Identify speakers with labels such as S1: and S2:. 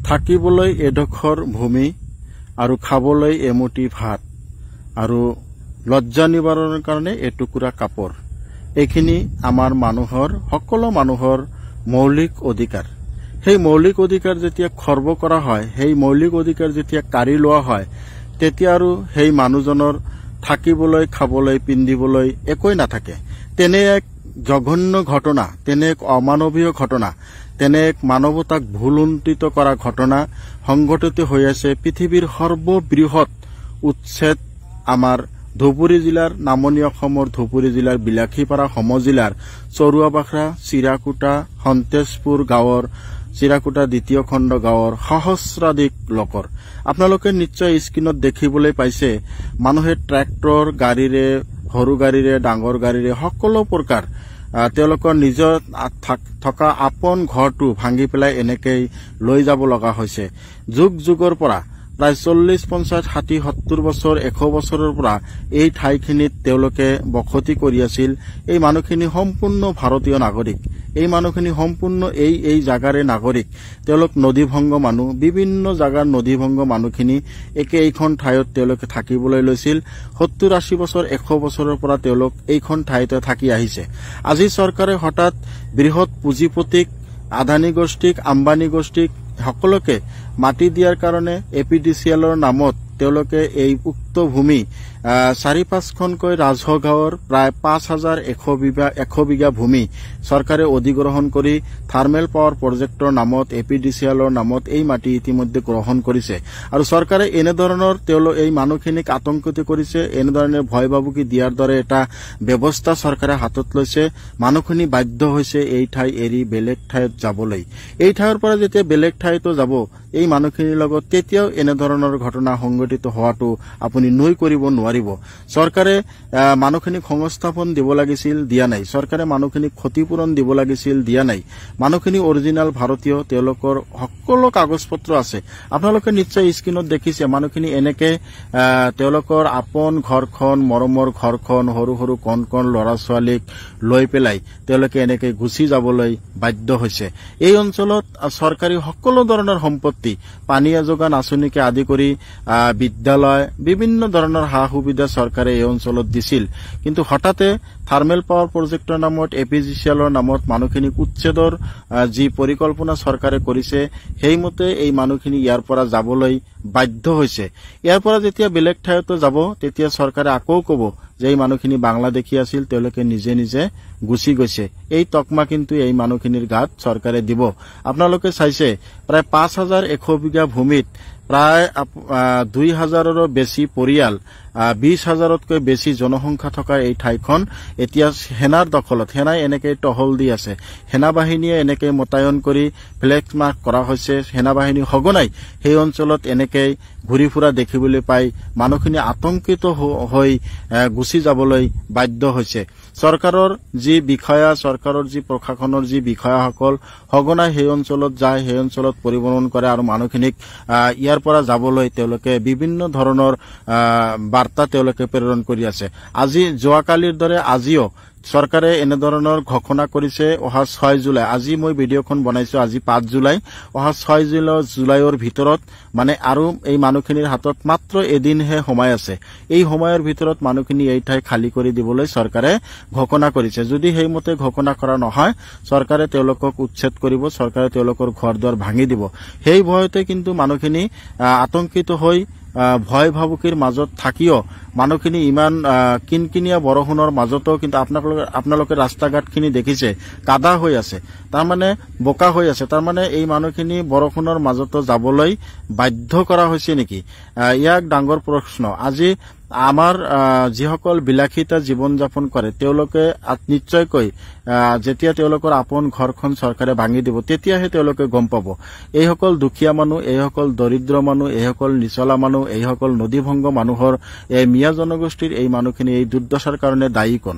S1: থাকিবলৈ এডোখৰ ভূমি আৰু খাবলৈ এমুঠি ভাত আৰু লজ্জা নিবাৰণৰ কাৰণে এটুকুৰা কাপোৰ এইখিনি আমাৰ মানুহৰ সকলো মানুহৰ মৌলিক অধিকাৰ সেই মৌলিক অধিকাৰ যেতিয়া খৰ্ব কৰা হয় সেই মৌলিক অধিকাৰ যেতিয়া কাঢ়ি লোৱা হয় তেতিয়া আৰু সেই মানুহজনৰ থাকিবলৈ খাবলৈ পিন্ধিবলৈ একোই নাথাকে তেনে এক জঘন্য ঘটনা তেনে এক অমানৱীয় ঘটনা তেনে এক মানৱতাক ভুলুণ্ঠিত কৰা ঘটনা সংঘটিত হৈ আছে পৃথিৱীৰ সৰ্ববৃহৎ উচ্ছেদ আমাৰ ধুবুৰী জিলাৰ নামনি অসমৰ ধুবুৰী জিলাৰ বিলাসীপাৰা সমজিলাৰ চৰুৱাবাখৰা চিৰাকুটা সন্তেশপুৰ গাঁৱৰ চিৰাকুটা দ্বিতীয় খণ্ড গাঁৱৰ সহস্ৰাধিক লোকৰ আপোনালোকে নিশ্চয় স্ক্ৰীনত দেখিবলৈ পাইছে মানুহে ট্ৰেক্টৰ গাড়ীৰে সৰু গাড়ীৰে ডাঙৰ গাড়ীৰে সকলো প্ৰকাৰ তেওঁলোকৰ নিজৰ থকা আপোন ঘৰটো ভাঙি পেলাই এনেকৈ লৈ যাব লগা হৈছে যুগ যুগৰ পৰা প্ৰায় 40, 50, 60, 70 বছৰ 100 বছৰৰ পৰা এই ঠাইখিনিত তেওঁলোকে বসতি কৰি আছিল এই মানুহখিনি সম্পূৰ্ণ ভাৰতীয় নাগৰিক এই মানুহখিনি সম্পূৰ্ণ এই জাগাৰে নাগৰিক তেওঁলোক নদীভংগ মানুহ বিভিন্ন জাগাৰ নদীভংগ মানুহখিনি একে এইখন ঠাইত তেওঁলোকে থাকিবলৈ লৈছিল 70, 80 বছৰ 100 বছৰৰ পৰা তেওঁলোক এইখন ঠাইতে থাকি আহিছে আজি চৰকাৰে হঠাৎ বৃহৎ পুঁজিপতিক আদানী গোষ্ঠীক আম্বানী গোষ্ঠীক সকলোকে মাটি দিয়াৰ কাৰণে এপিডিচিএলৰ নামত তেওঁলোকে এই উক্ত ভূমি 4-5খনকৈ ৰাজহ গাঁৱৰ প্ৰায় 5100 বিঘা ভূমি চৰকাৰে অধিগ্ৰহণ কৰি থাৰ্মেল পাৱাৰ প্ৰজেক্টৰ নামত এপিডিচিএলৰ নামত এই মাটি ইতিমধ্যে গ্ৰহণ কৰিছে আৰু চৰকাৰে এনেধৰণৰ এই মানুহখিনিক আতংকিত কৰিছে এনেধৰণে ভয় ভাবুকি দিয়াৰ দৰে এটা ব্যৱস্থা চৰকাৰে হাতত লৈছে মানুহখিনি বাধ্য হৈছে এই ঠাই এৰি বেলেগ ঠাইত যাবলৈ এই ঠাইৰ পৰা যেতিয়া বেলেগ ঠাইতো যাব এই মানুহখিনিৰ লগত তেতিয়াও এনেধৰণৰ ঘটনা সংঘটিত হোৱাটো আপুনি নৈ কৰিব নোৱাৰিব চৰকাৰে মানুহখিনিক সংস্থাপন দিব লাগিছিল দিয়া নাই চৰকাৰে মানুহখিনিক ক্ষতিপূৰণ দিব লাগিছিল দিয়া নাই মানুহখিনি অৰিজিনাল ভাৰতীয় তেওঁলোকৰ সকলো কাগজপত্ৰ আছে আপোনালোকে নিশ্চয় স্ক্ৰীনত দেখিছে মানুহখিনি এনেকে তেওঁলোকৰ আপোন ঘৰখন মৰমৰ ঘৰখন সৰু সৰু কণ কণ ল'ৰা ছোৱালীক লৈ পেলাই তেওঁলোকে এনেকে গুচি যাবলৈ বাধ্য হৈছে এই অঞ্চলত চৰকাৰী সকলো ধৰণৰ সম্পত্তি পানী যোগান আঁচনিকে আদি কৰি বিদ্যালয় বিভিন্ন ধৰণৰ সা সুবিধা চৰকাৰে এই অঞ্চলত দিছিল কিন্তু হঠাতে থাৰ্মেল পাৱাৰ প্ৰজেক্টৰ নামত এপিডিচিএলৰ নামত মানুহখিনিক উচ্ছেদৰ যি পৰিকল্পনা চৰকাৰে কৰিছে সেইমতে এই মানুহখিনি ইয়াৰ পৰা যাবলৈ বাধ্য হৈছে ইয়াৰ পৰা যেতিয়া বেলেগ ঠাইতো যাব তেতিয়া চৰকাৰে আকৌ ক'ব যে এই মানুহখিনি বাংলাদেশী আছিল তেওঁলোকে নিজে নিজে গুচি গৈছে এই তকমা কিন্তু এই মানুহখিনিৰ গাত চৰকাৰে দিব আপোনালোকে চাইছে প্ৰায় 5100 বিঘা ভূমিত প্ৰায় 2000ৰো বেছি পৰিয়াল 20,000তকৈ বেছি জনসংখ্যা থকা এই ঠাইখন এতিয়া সেনাৰ দখলত সেনাই এনেকৈ টহল দি আছে সেনা বাহিনীয়ে এনেকৈ মোতায়ন কৰি ফ্লেগ মাৰ্ক কৰা হৈছে সেনা বাহিনী সঘনাই সেই অঞ্চলত এনেকৈ ঘূৰি ফুৰা দেখিবলৈ পাই মানুহখিনি আতংকিত হৈ গুচি যাবলৈ বাধ্য হৈছে চৰকাৰৰ যি বিষয়া চৰকাৰৰ যি প্ৰশাসনৰ যি বিষয়াসকল সঘনাই সেই অঞ্চলত যায় সেই অঞ্চলত পৰিভ্ৰমণ কৰে আৰু মানুহখিনিক ইয়াৰ পৰা যাবলৈ তেওঁলোকে বিভিন্ন ধৰণৰ বাৰ্তা তেওঁলোকে প্ৰেৰণ কৰি আছে আজি যোৱাকালিৰ দৰে আজিও চৰকাৰে এনেধৰণৰ ঘোষণা কৰিছে অহা 6 জুলাই আজি মই ভিডিঅখন বনাইছো আজি 5 জুলাই অহা 6 জুলাইৰ ভিতৰত মানে আৰু এই মানুহখিনিৰ হাতত মাত্ৰ এদিনহে সময় আছে এই সময়ৰ ভিতৰত মানুহখিনি এই ঠাই খালি কৰি দিবলৈ চৰকাৰে ঘোষণা কৰিছে যদি সেইমতে ঘোষণা কৰা নহয় চৰকাৰে তেওঁলোকক উচ্ছেদ কৰিব চৰকাৰে তেওঁলোকৰ ঘৰ-দুৱাৰ ভাঙি দিব সেই ভয়তে কিন্তু মানুহখিনি আতংকিত হৈ ভয় ভাবুকিৰ মাজত থাকিও মানুহখিনি ইমান কিনকিনিয়া বৰষুণৰ মাজতো কিন্তু আপোনালোকে ৰাস্তা ঘাটখিনি দেখিছে কাদা হৈ আছে তাৰমানে বোকা হৈ আছে তাৰমানে এই মানুহখিনি বৰষুণৰ মাজতো যাবলৈ বাধ্য কৰা হৈছে নেকি ইয়াক ডাঙৰ প্ৰশ্ন আজি আমাৰ যিসকল বিলাসিতা জীৱন যাপন কৰে তেওঁলোকে নিশ্চয়কৈ যেতিয়া তেওঁলোকৰ আপোন ঘৰখন চৰকাৰে ভাঙি দিব তেতিয়াহে তেওঁলোকে গম পাব এইসকল দুখীয়া মানুহ এইসকল দৰিদ্ৰ মানুহ এইসকল নিচলা মানুহ এইসকল নদীভংগ মানুহৰ এই মিয়া জনগোষ্ঠীৰ এই মানুহখিনি এই দুৰ্দশাৰ কাৰণে দায়ী কোন